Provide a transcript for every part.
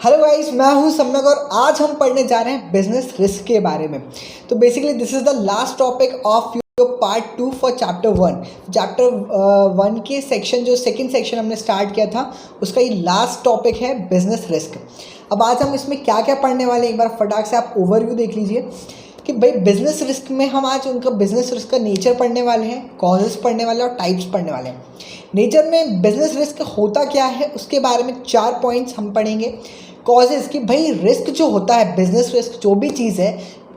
Hello guys, मैं हूं सम्यक और आज हम पढ़ने जा रहे हैं बिजनेस रिस्क के बारे में। तो basically this is the last topic of your part 2 for chapter 1। Chapter 1 के सेक्शन जो सेकंड सेक्शन हमने स्टार्ट किया था उसका ये लास्ट टॉपिक है बिजनेस रिस्क। अब आज हम इसमें क्या क्या पढ़ने वाले हैं एक बार फटाक से आप ओवरव्यू देख लीजिए कि भाई बिजनेस रिस्क में हम आज उनका बिजनेस रिस्क का नेचर पढ़ने वाले हैं, कॉजेस पढ़ने वाले हैं और टाइप्स पढ़ने वाले हैं। नेचर में बिजनेस रिस्क होता क्या है उसके बारे में 4 पॉइंट्स हम पढ़ेंगे। कॉजेज़ कि भाई रिस्क जो होता है, बिजनेस रिस्क जो भी चीज़ है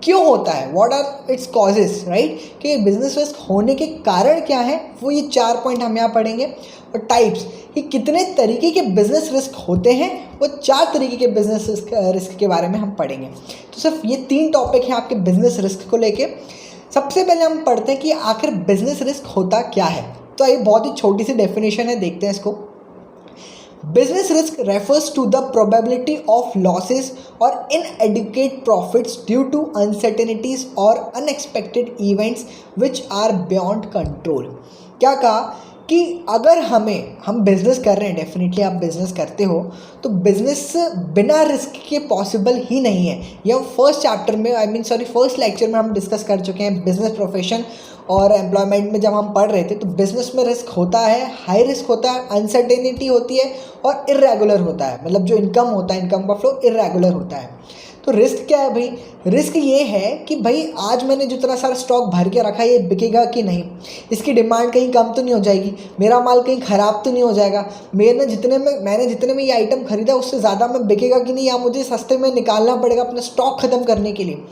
क्यों होता है, what are its causes, right, कि बिजनेस रिस्क होने के कारण क्या है, वो ये 4 पॉइंट हम यहाँ पढ़ेंगे। और टाइप्स कि कितने तरीके के बिजनेस रिस्क होते हैं, वो 4 तरीके के बिजनेस रिस्क के बारे में हम पढ़ेंगे। तो सिर्फ ये 3 टॉपिक हैं आपके बिजनेस रिस्क को लेके। सबसे पहले हम पढ़ते हैं कि आखिर बिजनेस रिस्क होता क्या है। तो ये बहुत ही छोटी सी डेफिनेशन है, देखते हैं इसको। Business risk refers to the probability of losses or inadequate profits due to uncertainties or unexpected events which are beyond control। क्या कहा कि अगर हम बिज़नेस कर रहे हैं, डेफिनेटली आप बिज़नेस करते हो तो बिज़नेस बिना रिस्क के पॉसिबल ही नहीं है। ये हम फर्स्ट चैप्टर में फर्स्ट लेक्चर में हम डिस्कस कर चुके हैं। बिज़नेस प्रोफेशन और एम्प्लॉयमेंट में जब हम पढ़ रहे थे तो बिज़नेस में रिस्क होता है, हाई रिस्क होता है, अनसर्टेनिटी होती है और इर्रेगुलर होता है। मतलब जो इनकम होता है, इनकम का फ्लो इर्रेगुलर होता है। तो रिस्क क्या है भाई? रिस्क ये है कि भाई आज मैंने जितना सारा स्टॉक भर के रखा है ये बिकेगा कि नहीं, इसकी डिमांड कहीं कम तो नहीं हो जाएगी, मेरा माल कहीं ख़राब तो नहीं हो जाएगा, मैंने जितने में ये आइटम खरीदा उससे ज़्यादा में बिकेगा कि नहीं, या मुझे सस्ते में निकालना पड़ेगा अपना स्टॉक ख़त्म करने के लिए।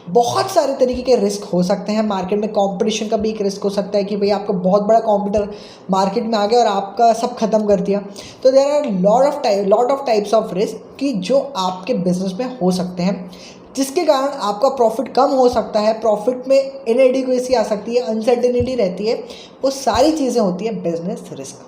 बहुत सारे तरीके के रिस्क हो सकते हैं। मार्केट में कंपटीशन का भी एक रिस्क हो सकता है कि भाई आपका बहुत बड़ा कॉम्पिटिटर मार्केट में आ गया और आपका सब खत्म कर दिया। तो there are lot of types of risk कि जो आपके बिजनेस में हो सकते हैं, जिसके कारण आपका प्रॉफिट कम हो सकता है, प्रॉफिट में इनएडिक्वेसी आ सकती है, अनसर्टेनिटी रहती है। वो सारी चीज़ें होती है बिजनेस रिस्क,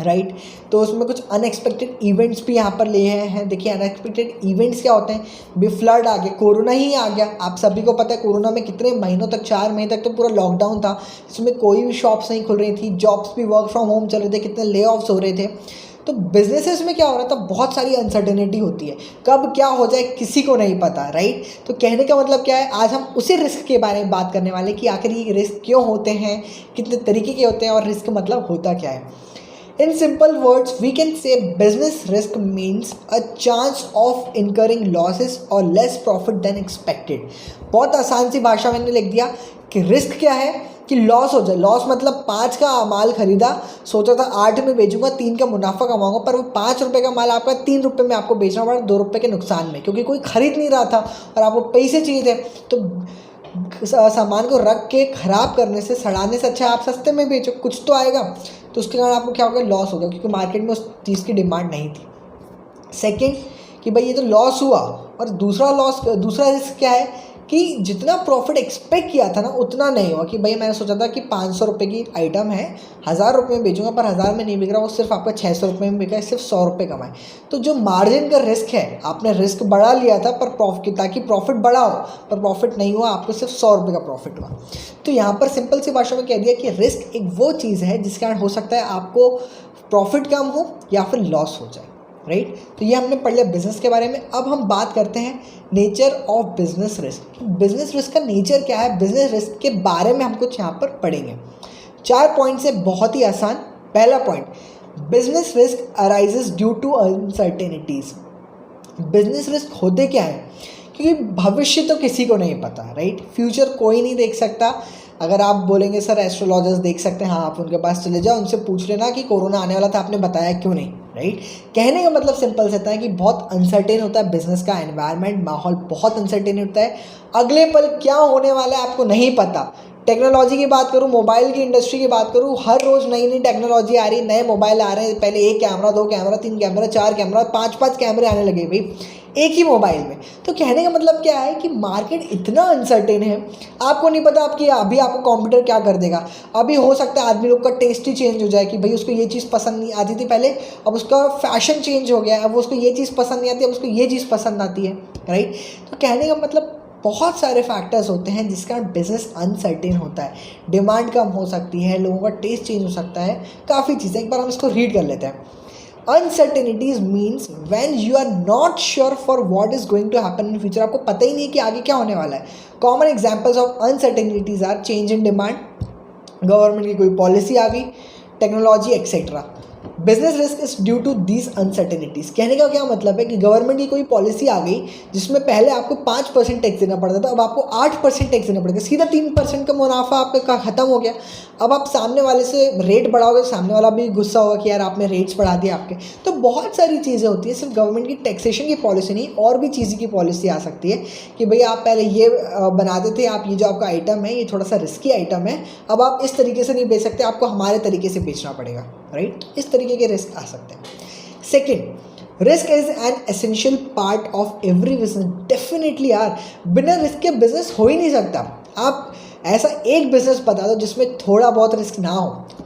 राइट। तो उसमें कुछ अनएक्सपेक्टेड इवेंट्स भी यहाँ पर लिए हैं। देखिए अनएक्सपेक्टेड इवेंट्स क्या होते हैं? भी फ्लड आ गया, कोरोना ही आ गया। आप सभी को पता है कोरोना में कितने महीनों तक, 4 महीने तक तो पूरा लॉकडाउन था, इसमें कोई भी शॉप्स नहीं खुल रही थी, जॉब्स भी वर्क फ्रॉम होम चल रहे थे, कितने ले ऑफ्स हो रहे थे। तो बिजनेसेस में क्या हो रहा था, बहुत सारी अनसर्टेनिटी होती है, कब क्या हो जाए किसी को नहीं पता, राइट। तो कहने का मतलब क्या है, आज हम उसी रिस्क के बारे में बात करने वाले कि आखिर ये रिस्क क्यों होते हैं, कितने तरीके के होते हैं और रिस्क मतलब होता क्या है। In simple words, we can say business risk means a chance of incurring losses or less profit than expected। बहुत आसान सी भाषा मैंने लिख दिया कि रिस्क क्या है कि लॉस हो जाए। लॉस मतलब 5 का माल खरीदा, सोचा था 8 में बेचूंगा, 3 का मुनाफा कमाऊंगा, पर वो 5 रुपये का माल आपका 3 रुपये में आपको बेचना पड़ा, 2 रुपये के नुकसान में, क्योंकि कोई खरीद नहीं रहा था और आपको पैसे चाहिए थे। तो सामान को रख के ख़राब करने से, सड़ाने से अच्छा आप सस्ते में बेचो, कुछ तो आएगा। तो उसके कारण आपको क्या हो गया, लॉस हो गया, क्योंकि मार्केट में उस चीज़ की डिमांड नहीं थी। सेकंड कि भाई ये तो लॉस हुआ, और दूसरा रिस्क क्या है कि जितना प्रॉफिट एक्सपेक्ट किया था ना उतना नहीं हुआ। कि भाई मैंने सोचा था कि 500 रुपये की आइटम है, 1000 रुपये में बेचूंगा, पर 1000 में नहीं बिक रहा, वो सिर्फ आपका 600 रुपये में बिका है, सिर्फ 100 रुपये कमाए। तो जो मार्जिन का रिस्क है, आपने रिस्क बढ़ा लिया था पर ताकि प्रॉफिट बढ़ा हो, पर प्रॉफिट नहीं हुआ, आपको सिर्फ 100 रुपये का प्रॉफिट हुआ। तो यहाँ पर सिंपल सी भाषा में कह दिया कि रिस्क एक वो चीज़ है जिसके कारण हो सकता है आपको प्रॉफिट कम हो या फिर लॉस हो जाए, राइट। तो ये हमने पढ़ लिया बिजनेस के बारे में। अब हम बात करते हैं nature of business risk. Business risk का नेचर क्या है, बिजनेस रिस्क के बारे में हम कुछ यहाँ पर पढ़ेंगे। 4 पॉइंट से, बहुत ही आसान। पहला point, business risk arises due to uncertainties. Business risk होते क्या है, क्योंकि भविष्य तो किसी को नहीं पता, राइट। फ्यूचर कोई नहीं देख सकता। अगर आप बोलेंगे सर एस्ट्रोलॉजर्स देख सकते हैं, हाँ आप उनके पास चले जाओ, उनसे पूछ लेना कि कोरोना आने वाला था, आपने बताया क्यों नहीं, राइट। कहने का मतलब सिंपल से है कि बहुत अनसर्टेन होता है बिजनेस का एनवायरनमेंट, माहौल बहुत अनसर्टेन होता है। अगले पल क्या होने वाला है आपको नहीं पता। टेक्नोलॉजी की बात करूँ, मोबाइल की इंडस्ट्री की बात करूँ, हर रोज़ नई नई टेक्नोलॉजी आ रही है, नए मोबाइल आ रहे हैं। पहले 1 कैमरा, 2 कैमरा, 3 कैमरा, 4 कैमरा, 5 कैमरे आने लगे भाई एक ही मोबाइल में। तो कहने का मतलब क्या है कि मार्केट इतना अनसर्टेन है, आपको नहीं पता आपकी अभी आपको कंप्यूटर क्या कर देगा। अभी हो सकता है आदमी लोग का टेस्ट ही चेंज हो जाए कि भाई उसको ये चीज़ पसंद नहीं आती थी पहले, अब उसका फैशन चेंज हो गया है, अब उसको ये चीज़ पसंद नहीं आती, अब उसको ये चीज़ पसंद आती है, राइट। तो कहने का मतलब बहुत सारे फैक्टर्स होते हैं जिसका बिजनेस अनसर्टेन होता है। डिमांड कम हो सकती है, लोगों का टेस्ट चेंज हो सकता है, काफ़ी चीज़ें। एक बार हम इसको रीड कर लेते हैं। Uncertainties means when you are not sure for what is going to happen in future, आपको पता ही नहीं कि आगे क्या होने वाला है। Common examples of uncertainties are change in demand, government की कोई पॉलिसी आ गई, technology etcetera. Business risk is due to these uncertainties. कहने का क्या मतलब है कि गवर्नमेंट की कोई पॉलिसी आ गई जिसमें पहले आपको 5% टैक्स देना पड़ता था, अब आपको 8% टैक्स देना पड़ेगा, सीधा 3% का मुनाफा आपका ख़त्म हो गया। अब आप सामने वाले से रेट बढ़ाओगे, सामने वाला भी गुस्सा होगा कि यार आपने रेट्स बढ़ा दिए आपके। तो बहुत सारी चीज़ें होती है, सिर्फ गवर्नमेंट की टैक्सेशन की पॉलिसी नहीं, और भी चीज़ों की पॉलिसी आ सकती है कि भई आप पहले ये बनाते थे, आप ये जो आपका आइटम है ये थोड़ा सा रिस्की आइटम है, अब आप इस तरीके से नहीं बेच सकते, आपको हमारे तरीके से बेचना पड़ेगा, राइट। इस तरीके के रिस्क आ सकते हैं। Second, risk is an essential part of every business. Definitely यार, बिना रिस्क के बिजनेस हो ही नहीं सकता। आप ऐसा एक बिजनेस बता दो जिसमें थोड़ा बहुत रिस्क ना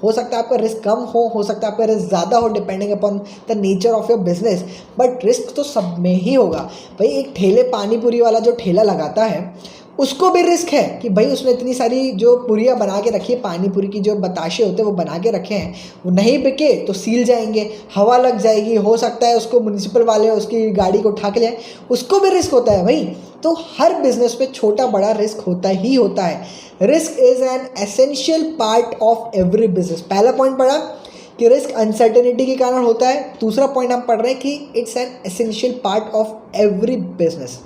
हो सकता है आपका रिस्क कम हो सकता है आपका रिस्क ज़्यादा हो, depending upon the nature of your business, but risk तो सब में ही होगा। भाई एक ठेले पानी पूरी वाला जो ठेला लगाता है उसको भी रिस्क है कि भाई उसने इतनी सारी जो पूरियाँ बना के रखी है, पानी पूरी की जो बताशे होते हैं वो बना के रखे हैं, वो नहीं बिके तो सील जाएंगे, हवा लग जाएगी, हो सकता है उसको म्यूनिसिपल वाले उसकी गाड़ी को उठा के ले, उसको भी रिस्क होता है भाई। तो हर बिजनेस में छोटा बड़ा रिस्क होता ही होता है। Risk is an essential part of every business. पहला पॉइंट पढ़ा कि रिस्क अनसर्टेनिटी के कारण होता है, दूसरा पॉइंट हम पढ़ रहे हैं कि it's an essential part of every business.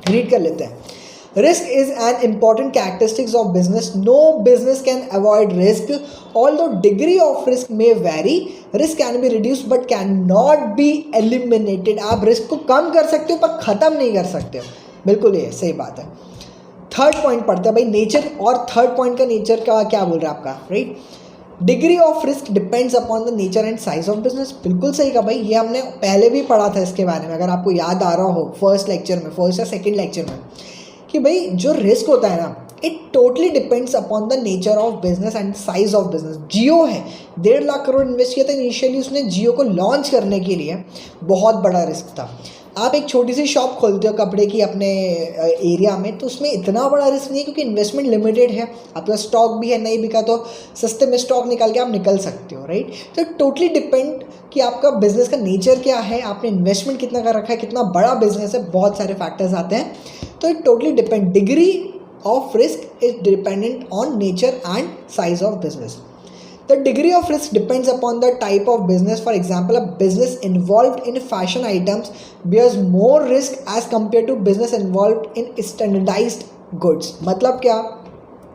Read कर लेते हैं। Risk is an important characteristics of business. No business can avoid risk. Although degree of risk may vary, risk can be reduced but cannot be eliminated. आप risk को कम कर सकते हो पर ख़त्म नहीं कर सकते हो। बिल्कुल ये सही बात है। थर्ड पॉइंट पढ़ते हैं भाई, नेचर, और थर्ड पॉइंट का नेचर का क्या बोल रहा है आपका, right. Degree of risk depends upon the nature and size of business. बिल्कुल सही कहा भाई, ये हमने पहले भी पढ़ा था इसके बारे में, अगर आपको याद आ रहा हो फर्स्ट लेक्चर में, फर्स्ट या सेकेंड लेक्चर में, कि भाई जो रिस्क होता है ना, it totally depends upon the nature of business and size of business. जियो है, 1.5 लाख करोड़ इन्वेस्ट किया था इनिशियली उसने जियो को लॉन्च करने के लिए, बहुत बड़ा रिस्क था। आप एक छोटी सी शॉप खोलते हो कपड़े की अपने एरिया में, तो उसमें इतना बड़ा रिस्क नहीं है क्योंकि इन्वेस्टमेंट लिमिटेड है, आपका स्टॉक भी है, नहीं बिका तो सस्ते में स्टॉक निकाल के आप निकल सकते हो, राइट। तो टोटली डिपेंड कि आपका बिजनेस का नेचर क्या है, आपने इन्वेस्टमेंट कितना कर रखा है, कितना बड़ा बिजनेस है, बहुत सारे फैक्टर्स आते हैं। तो it totally depend, degree of risk is dependent on nature and size of business. The degree of risk depends upon the type of business. For example, a business involved in fashion items bears more risk as compared to business involved in standardized goods. मतलब क्या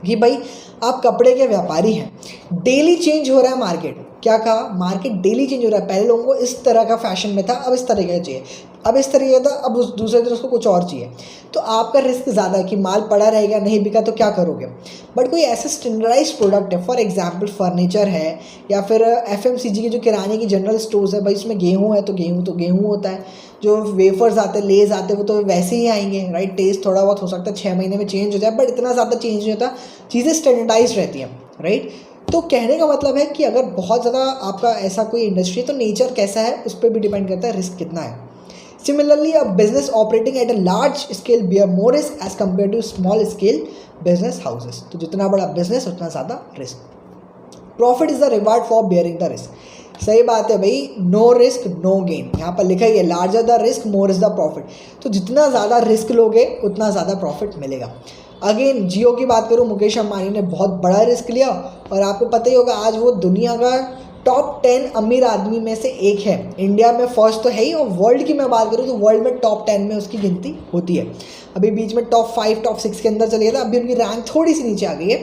कि भाई आप कपड़े के व्यापारी हैं, daily change हो रहा है मार्केट। क्या कहा, मार्केट डेली चेंज हो रहा है। पहले लोगों को इस तरह का फैशन में था, अब इस तरह का चाहिए, अब इस तरीके का था, अब उस दूसरे दिन उसको कुछ और चाहिए। तो आपका रिस्क ज़्यादा है कि माल पड़ा रहेगा, नहीं बिका तो क्या करोगे। बट कोई ऐसा स्टैंडर्डाइज प्रोडक्ट है, फॉर एग्जांपल फर्नीचर है, या फिर एफएमसीजी की जो किराने की जनरल स्टोर्स है, भाई इसमें गेहूँ है तो गेहूँ होता है, जो वेफर्स आते हैं, लेज आते हैं, वो तो वैसे ही आएंगे, राइट। टेस्ट थोड़ा बहुत हो सकता है 6 महीने में चेंज हो जाए, बट इतना ज़्यादा चेंज नहीं होता, चीज़ें स्टैंडर्डाइज रहती हैं, राइट। तो कहने का मतलब है कि अगर बहुत ज़्यादा आपका ऐसा कोई इंडस्ट्री है तो नेचर कैसा है उस पर भी डिपेंड करता है रिस्क कितना है। Similarly a business operating at a large scale bear more risk as compare to small scale business houses. तो जितना बड़ा बिजनेस उतना ज़्यादा risk. Profit is the reward for bearing the risk. सही बात है भाई, नो रिस्क नो गेन, यहाँ पर लिखा ही है, larger the risk more is the profit. तो जितना ज़्यादा रिस्क लोगे उतना ज़्यादा प्रॉफिट मिलेगा। अगेन जियो की बात करूँ, मुकेश अंबानी ने बहुत बड़ा रिस्क लिया, और आपको पता ही होगा आज वो दुनिया का टॉप 10 अमीर आदमी में से एक है। इंडिया में फर्स्ट तो है ही, और वर्ल्ड की मैं बात करूँ तो वर्ल्ड में टॉप 10 में उसकी गिनती होती है। अभी बीच में टॉप 5 टॉप 6 के अंदर चले गया था, अभी उनकी रैंक थोड़ी सी नीचे आ गई है,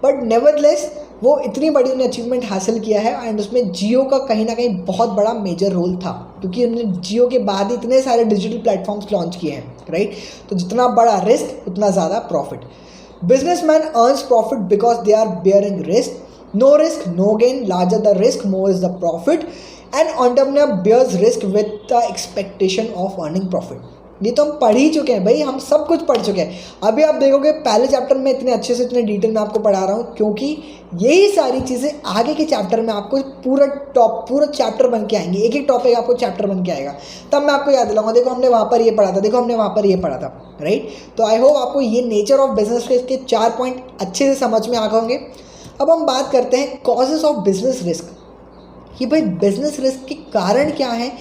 बट नेवरदलेस वो इतनी बड़ी उन्होंने अचीवमेंट हासिल किया है। एंड उसमें जियो का कहीं ना कहीं बहुत बड़ा मेजर रोल था, क्योंकि उन्होंने जियो के बाद इतने सारे डिजिटल प्लेटफॉर्म्स लॉन्च किए हैं, राइट। तो जितना बड़ा रिस्क उतना ज़्यादा profit. Businessman earns profit because they are bearing risk. No risk, no gain. Larger the risk, more is the profit. And entrepreneur bears risk with the expectation of earning profit. ये तो हम पढ़ ही चुके हैं भाई, हम सब कुछ पढ़ चुके हैं। अभी आप देखोगे पहले चैप्टर में इतने अच्छे से इतने डिटेल में आपको पढ़ा रहा हूँ, क्योंकि यही सारी चीज़ें आगे के चैप्टर में आपको पूरा चैप्टर बन के आएंगे। एक एक टॉपिक आपको चैप्टर बन के आएगा, तब मैं आपको याद दिलाऊंगा, देखो हमने वहाँ पर ये पढ़ा था, देखो हमने वहाँ पर ये पढ़ा था, राइट। तो आई होप आपको ये नेचर ऑफ बिजनेस के 4 पॉइंट अच्छे से समझ में आ गए होंगे। अब हम बात करते हैं कॉजेस ऑफ बिजनेस रिस्क। कि भाई बिजनेस रिस्क के कारण क्या है,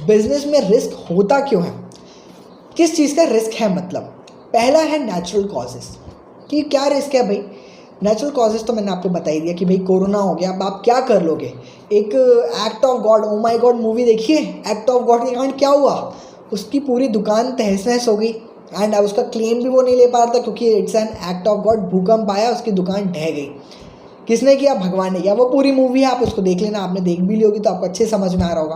बिजनेस में रिस्क होता क्यों है, किस चीज़ का रिस्क है। मतलब पहला है नेचुरल कॉजेज़, कि क्या रिस्क है भाई। नेचुरल कॉजेज़ तो मैंने आपको बता ही दिया कि भाई कोरोना हो गया, अब आप क्या कर लोगे। एक act of God, oh my God movie देखिए, एक्ट ऑफ गॉड के कारण क्या हुआ, उसकी पूरी दुकान तहस नहस हो गई एंड अब उसका क्लेम भी वो नहीं ले पा रहा था क्योंकि it's an act of God. भूकंप आया, उसकी दुकान ढह गई। किसने किया, भगवान ने किया। वो पूरी मूवी है, आप उसको देख लेना, आपने देख भी ली होगी तो आपको अच्छे समझ में आ रहा होगा।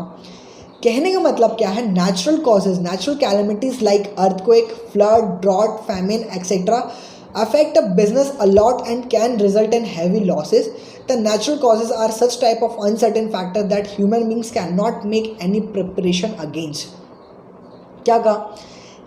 कहने का मतलब क्या है, natural causes, natural calamities like earthquake, flood, drought, famine etcetera affect a business a lot and can result in heavy losses. The natural causes are such type of uncertain factor that human beings cannot make any preparation against. क्या कहा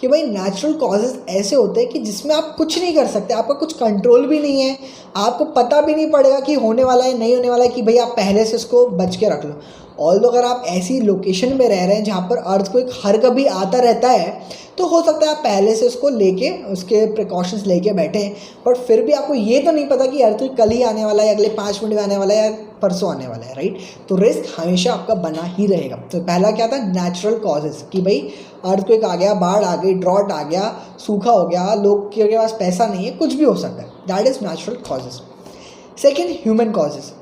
कि भाई natural causes ऐसे होते हैं कि जिसमें आप कुछ नहीं कर सकते, आपका कुछ कंट्रोल भी नहीं है, आपको पता भी नहीं पड़ेगा कि होने वाला है नहीं होने वाला है, कि भाई आप पहले से उसको बच के रख लो। ऑल्दो अगर आप ऐसी लोकेशन में रह रहे हैं जहाँ पर अर्थक्वेक हर कभी आता रहता है तो हो सकता है आप पहले से उसको लेके उसके प्रिकॉशंस लेके बैठे हैं, बट फिर भी आपको ये तो नहीं पता कि अर्थक्वेक कल ही आने वाला है, अगले 5 मिनट में आने वाला है या परसों आने वाला है, राइट। तो रिस्क हमेशा आपका बना ही रहेगा। तो पहला क्या था, नेचुरल कॉजेज, कि भाई अर्थक्वेक आ गया, बाढ़ आ गई, ड्रॉट आ गया, सूखा हो गया, लोग के पास पैसा नहीं है, कुछ भी हो सकता है, that is natural causes. Second, human causes.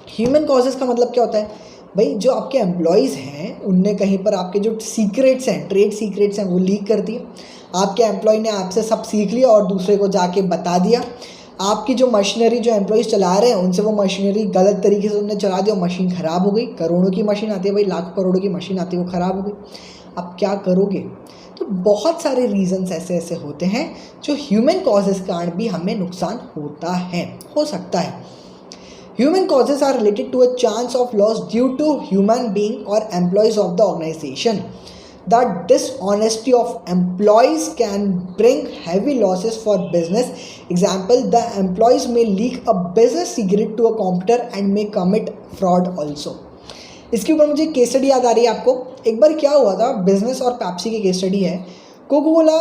Human causes का मतलब क्या होता है भाई, जो आपके एम्प्लॉयज़ हैं उनने कहीं पर आपके जो सीक्रेट्स हैं, ट्रेड सीक्रेट्स हैं, वो लीक कर दिए। आपके एम्प्लॉय ने आपसे सब सीख लिया और दूसरे को जाके बता दिया। आपकी जो मशीनरी जो एम्प्लॉयज़ चला रहे हैं उनसे वो मशीनरी गलत तरीके से उन्होंने चला दिया, मशीन ख़राब हो गई। करोड़ों की मशीन आती है भाई, लाखों करोड़ों की मशीन आती है, वो ख़राब हो गई। अब क्या करोगे। तो बहुत सारे रीजंस ऐसे ऐसे होते हैं जो ह्यूमन कॉजेज़ के कारण भी हमें नुकसान होता है, हो सकता है। Human causes are related to a chance of loss due to human being or employees of the organization. The dishonesty of employees can bring heavy losses for business. Example, the employees may leak a business secret to a competitor and may commit fraud also. इसके ऊपर मुझे case study याद आ रही है आपको। एक बार क्या हुआ था, बिजनेस और पेप्सी की केस स्टडी है, कोकोकोला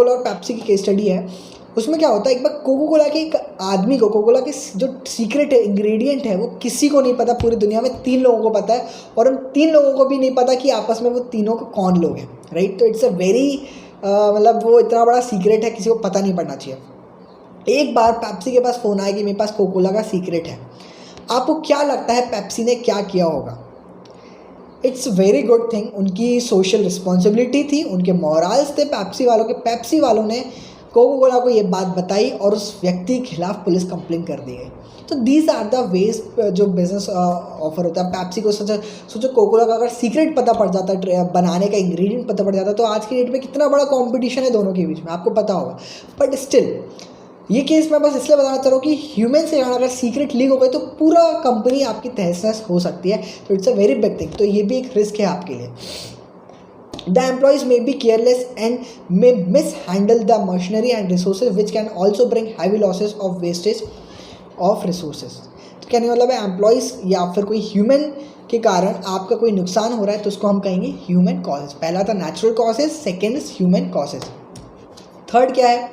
और पेप्सी की केस स्टडी है। उसमें क्या होता है, एक बार कोकोकोला के एक आदमी को, कोकोकोला के जो सीक्रेट इंग्रेडिएंट है वो किसी को नहीं पता, पूरी दुनिया में 3 लोगों को पता है और उन 3 लोगों को भी नहीं पता कि आपस में वो तीनों को कौन लोग हैं, राइट। तो इट्स अ वेरी मतलब वो इतना बड़ा सीक्रेट है, किसी को पता नहीं पड़ना चाहिए। एक बार पेप्सी के पास फ़ोन आया कि मेरे पास कोकोला का सीक्रेट है। आपको क्या लगता है पेप्सी ने क्या किया होगा। इट्स वेरी गुड थिंग, उनकी सोशल रिस्पॉन्सिबिलिटी थी, उनके मॉरल्स थे पेप्सी वालों के। पेप्सी वालों ने कोकोकोला को ये बात बताई और उस व्यक्ति के खिलाफ पुलिस कंप्लेंट कर दी गई। तो दीज आर द वेज जो बिजनेस ऑफर होता है। पेप्सी को सोचो कोकोला का अगर सीक्रेट पता पड़ जाता, बनाने का इंग्रेडिएंट पता पड़ जाता, तो आज की डेट में कितना बड़ा कंपटीशन है दोनों के बीच में, आपको पता होगा। बट स्टिल ये केस मैं बस इसलिए बताना चाह रहा हूँ कि ह्यूमन से अगर सीक्रेट लीक हो गए तो पूरा कंपनी आपकी तहस नहस हो सकती है। तो it's a very big thing. तो ये भी एक रिस्क है आपके लिए। The employees may be careless and may mishandle the machinery and resources which can also bring heavy losses of wastage of resources. तो कहने मतलब है एम्प्लॉयज़ या फिर कोई ह्यूमन के कारण आपका कोई नुकसान हो रहा है तो उसको हम कहेंगे ह्यूमन कॉजेज। पहला था natural causes, second is human causes. Third क्या है,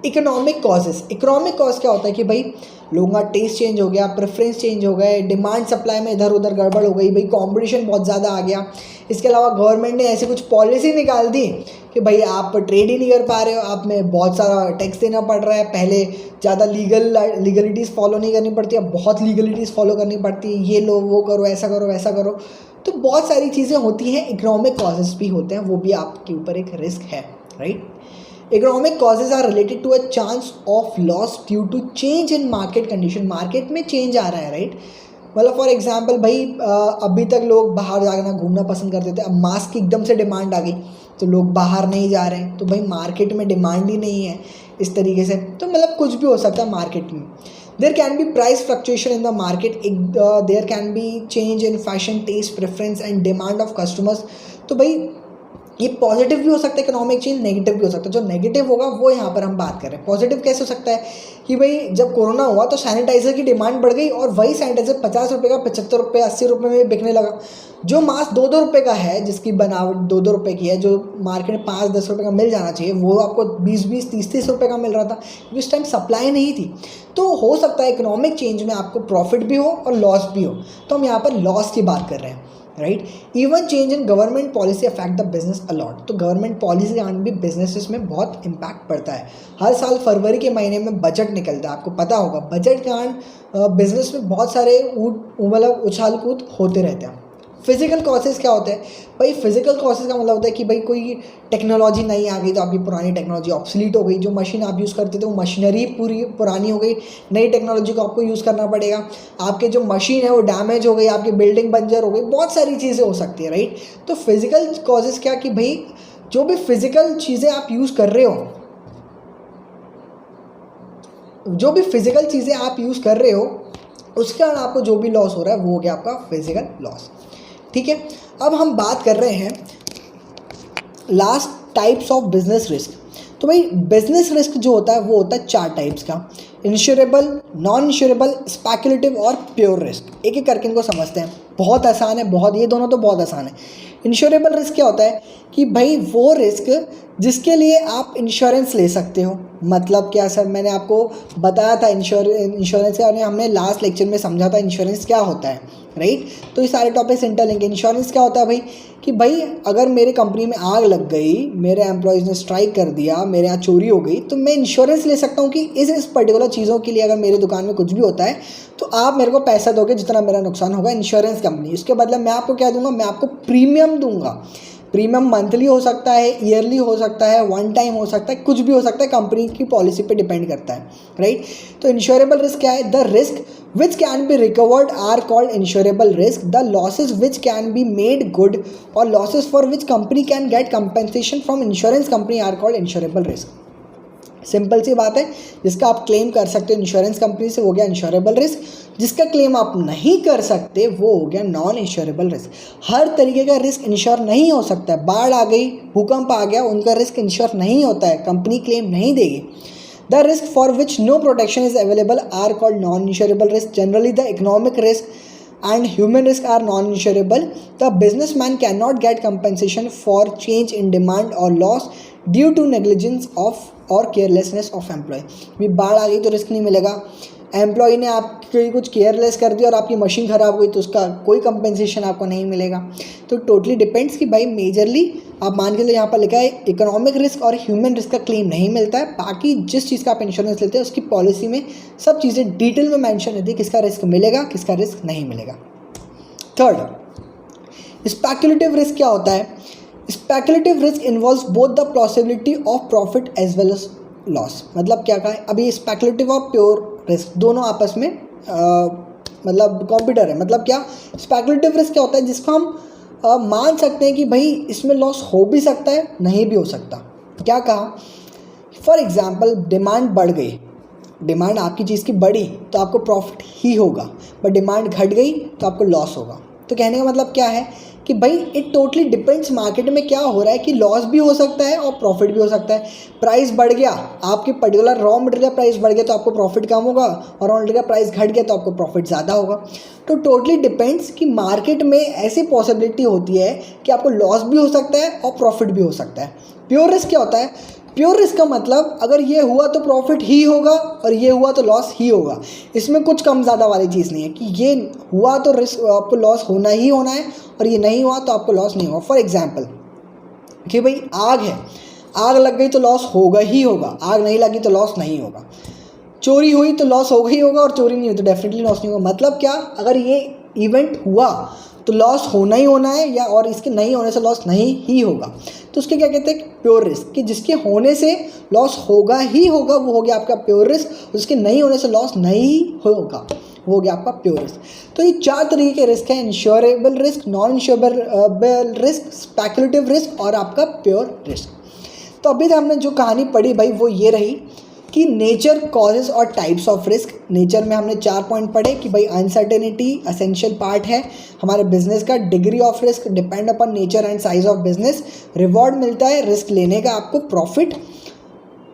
इकोनॉमिक कॉजेज। इकोनॉमिक कॉज क्या होता है कि भाई लोगों का टेस्ट चेंज हो गया, प्रेफरेंस चेंज हो गए, डिमांड सप्लाई में इधर उधर गड़बड़ हो गई, भाई कंपटीशन बहुत ज़्यादा आ गया। इसके अलावा गवर्नमेंट ने ऐसी कुछ पॉलिसी निकाल दी कि भाई आप ट्रेड ही नहीं कर पा रहे हो, आप में बहुत सारा टैक्स देना पड़ रहा है। पहले ज़्यादा लीगलिटीज़ फॉलो नहीं करनी पड़ती, अब बहुत लीगलिटीज़ फॉलो करनी पड़ती है। ये लो, वो करो, ऐसा करो, वैसा करो। तो बहुत सारी चीज़ें होती हैं, इकोनॉमिक कॉजेज़ भी होते हैं, वो भी आपके ऊपर एक रिस्क है, right. Economic causes are related to a chance of loss due to change in market condition. Market में चेंज आ रहा है, राइट। मतलब फॉर एग्जांपल भाई अभी तक लोग बाहर जाना घूमना पसंद करते थे, अब मास्क की एकदम से डिमांड आ गई तो लोग बाहर नहीं जा रहे हैं, तो भाई मार्केट में डिमांड ही नहीं है इस तरीके से। तो मतलब कुछ भी हो सकता है मार्केट में। There can be price fluctuation in the market, there can be change in fashion, taste, preference and demand of customers. तो भाई ये पॉजिटिव भी हो सकता है इकोनॉमिक चेंज, नेगेटिव भी हो सकता है। जो नेगेटिव होगा वो यहाँ पर हम बात कर रहे हैं। पॉजिटिव कैसे हो सकता है कि भाई जब कोरोना हुआ तो सैनिटाइज़र की डिमांड बढ़ गई और वही सैनिटाइज़र 50 रुपये का 75 रुपये 80 रुपये में बिकने लगा। जो मास्क 2-2 रुपये का है, जिसकी बनावट 2-2 रुपये की है, जो मार्केट में 5-10 रुपये का मिल जाना चाहिए, वो आपको 20-20 30-30 रुपये का मिल रहा था क्योंकि उस टाइम सप्लाई नहीं थी। तो हो सकता है इकोनॉमिक चेंज में आपको प्रॉफिट भी हो और लॉस भी हो। तो हम यहाँ पर लॉस की बात कर रहे हैं, right. Even change in government policy affect the business a lot. तो गवर्नमेंट पॉलिसी के कारण भी बिजनेसेस में बहुत इम्पैक्ट पड़ता है। हर साल फरवरी के महीने में बजट निकलता है, आपको पता होगा। बजट के कारण बिजनेस में बहुत सारे मतलब उछाल कूद होते रहते हैं। फिजिकल कॉसेस क्या होते हैं भाई? फिजिकल कॉसेस का मतलब होता है कि भाई कोई टेक्नोलॉजी नई आ गई तो आपकी पुरानी टेक्नोलॉजी ऑब्सलीट हो गई। जो मशीन आप यूज़ करते थे वो मशीनरी पूरी पुरानी हो गई, नई टेक्नोलॉजी को आपको यूज़ करना पड़ेगा। आपके जो मशीन है वो डैमेज हो गई, आपकी बिल्डिंग बंजर हो गई, बहुत सारी चीज़ें हो सकती है, राइट। तो फिजिकल कॉजेज़ क्या कि भाई जो भी फिजिकल चीज़ें आप यूज़ कर रहे हो, जो भी फिजिकल चीज़ें आप यूज़ कर रहे हो उसके कारण आपको जो भी लॉस हो रहा है वो हो गया आपका फिजिकल लॉस, ठीक है। अब हम बात कर रहे हैं last types of business risk. तो भाई बिजनेस रिस्क जो होता है वो होता है 4 टाइप्स का: इंश्योरेबल, नॉन इंश्योरेबल, स्पेकुलेटिव और प्योर रिस्क। एक एक करके इनको समझते हैं। बहुत आसान है, बहुत, ये दोनों तो बहुत आसान है। इंश्योरेबल रिस्क क्या होता है कि भाई वो रिस्क जिसके लिए आप इंश्योरेंस ले सकते हो। मतलब क्या सर? मैंने आपको बताया था इंश्योरेंस का, हमने लास्ट लेक्चर में समझा था इंश्योरेंस क्या होता है, राइट। तो ये सारे टॉपिक्स इंटरलिंक है। इंश्योरेंस क्या होता है भाई कि भाई अगर मेरे कंपनी में आग लग गई, मेरे एम्प्लॉयज़ ने स्ट्राइक कर दिया, मेरे यहाँ चोरी हो गई, तो मैं इंश्योरेंस ले सकता हूँ कि इस पर्टिकुलर चीज़ों के लिए अगर मेरे दुकान में कुछ भी होता है तो आप मेरे को पैसा दोगे जितना मेरा नुकसान होगा, इंश्योरेंस कंपनी। उसके बदले मैं आपको क्या दूंगा? मैं आपको प्रीमियम दूंगा। प्रीमियम मंथली हो सकता है, ईयरली हो सकता है, वन टाइम हो सकता है, कुछ भी हो सकता है, कंपनी की पॉलिसी पे डिपेंड करता है, राइट। तो इंश्योरेबल रिस्क क्या है? The risk which can be recovered are called insurable risk. The losses which can be made good और losses for which company can get compensation from insurance company are called insurable risk. Simple सी बात है, जिसका आप claim कर सकते हो insurance company से वो गया इंश्योरेबल रिस्क, जिसका क्लेम आप नहीं कर सकते वो हो गया नॉन इंश्योरेबल रिस्क। हर तरीके का रिस्क इंश्योर नहीं हो सकता है। बाढ़ आ गई, भूकंप आ गया, उनका रिस्क इंश्योर नहीं होता है, कंपनी क्लेम नहीं देगी। The risk for which no protection is available are called non insurable risk. Generally the economic risk and human risk are non-insurable. The businessman cannot get compensation for change in demand or loss due to negligence of और carelessness of employ. भी बाढ़ आ गई तो risk नहीं मिलेगा, employ ने आपकी कुछ केयरलेस कर दिया और आपकी मशीन ख़राब हो गई तो उसका कोई कंपेंसेशन आपको नहीं मिलेगा। तो टोटली डिपेंड्स कि भाई मेजरली आप मान के लिए यहाँ पर लिखा है इकोनॉमिक रिस्क और ह्यूमन रिस्क का क्लेम नहीं मिलता है। बाकी जिस चीज़ का आप इंश्योरेंस लेते हैं उसकी पॉलिसी में सब चीज़ें डिटेल में मेंशन रहती है, किसका रिस्क मिलेगा, किसका रिस्क नहीं मिलेगा। थर्ड, स्पेकुलेटिव रिस्क क्या होता है? Speculative risk involves both the possibility of profit as well as loss. मतलब क्या कहा है अभी, स्पेकुलेटिव और प्योर रिस्क दोनों आपस में मतलब कॉम्पिटर है। मतलब क्या? स्पेकुलेटिव रिस्क क्या होता है जिसको हम मान सकते हैं कि भाई इसमें लॉस हो भी सकता है, नहीं भी हो सकता। क्या कहा? फॉर एग्जाम्पल डिमांड बढ़ गई, डिमांड आपकी चीज़ की बढ़ी तो आपको प्रॉफिट ही होगा, बट डिमांड घट गई तो आपको लॉस होगा। तो कहने का मतलब क्या है कि भाई इट टोटली डिपेंड्स मार्केट में क्या हो रहा है कि लॉस भी हो सकता है और प्रॉफिट भी हो सकता है। प्राइस बढ़ गया, आपकी पर्टिकुलर रॉ मटेरियल का प्राइस बढ़ गया तो आपको प्रॉफिट कम होगा, और रॉ मटेरियल का प्राइस घट गया तो आपको प्रॉफिट ज़्यादा होगा। तो टोटली डिपेंड्स कि मार्केट में ऐसी पॉसिबिलिटी होती है कि आपको लॉस भी हो सकता है और प्रॉफिट भी हो सकता है। प्योर रिस्क क्या होता है? प्योर रिस्क का मतलब अगर ये हुआ तो प्रॉफिट ही होगा और ये हुआ तो लॉस ही होगा। इसमें कुछ कम ज़्यादा वाली चीज़ नहीं है कि ये हुआ तो रिस्क आपको लॉस होना ही होना है और ये नहीं हुआ तो आपको लॉस नहीं होगा। फॉर एग्जांपल कि भाई आग है, आग लग गई तो लॉस होगा ही होगा, आग नहीं लगी तो लॉस नहीं होगा। चोरी हुई तो लॉस होगा ही होगा और चोरी नहीं हुई तो डेफिनेटली लॉस नहीं होगा। मतलब क्या? अगर ये इवेंट हुआ तो लॉस होना ही होना है, या और इसके नहीं होने से लॉस नहीं ही होगा। तो उसके क्या कहते हैं? प्योर रिस्क, कि जिसके होने से लॉस होगा ही होगा वो हो गया आपका प्योर रिस्क, जिसके नहीं होने से लॉस नहीं होगा वो हो गया आपका प्योर रिस्क। तो ये 4 तरीके के रिस्क हैं: insurable risk, non insurable risk, speculative risk और आपका प्योर रिस्क। तो अभी हमने जो कहानी पढ़ी भाई वो ये रही कि नेचर, कॉजेज और टाइप्स ऑफ रिस्क। नेचर में हमने 4 पॉइंट पढ़े कि भाई अनसर्टेनिटी असेंशियल पार्ट है हमारे बिजनेस का। Degree of risk depend upon nature and size of business. Reward मिलता है रिस्क लेने का आपको, प्रॉफिट।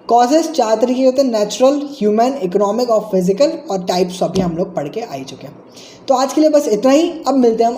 कॉजेज 4 तरीके के होते हैं, नेचुरल, ह्यूमन, इकोनॉमिक और फिजिकल। और टाइप्स अभी हम लोग पढ़ के आ ही चुके हैं। तो आज के लिए बस इतना ही। अब मिलते हैं हम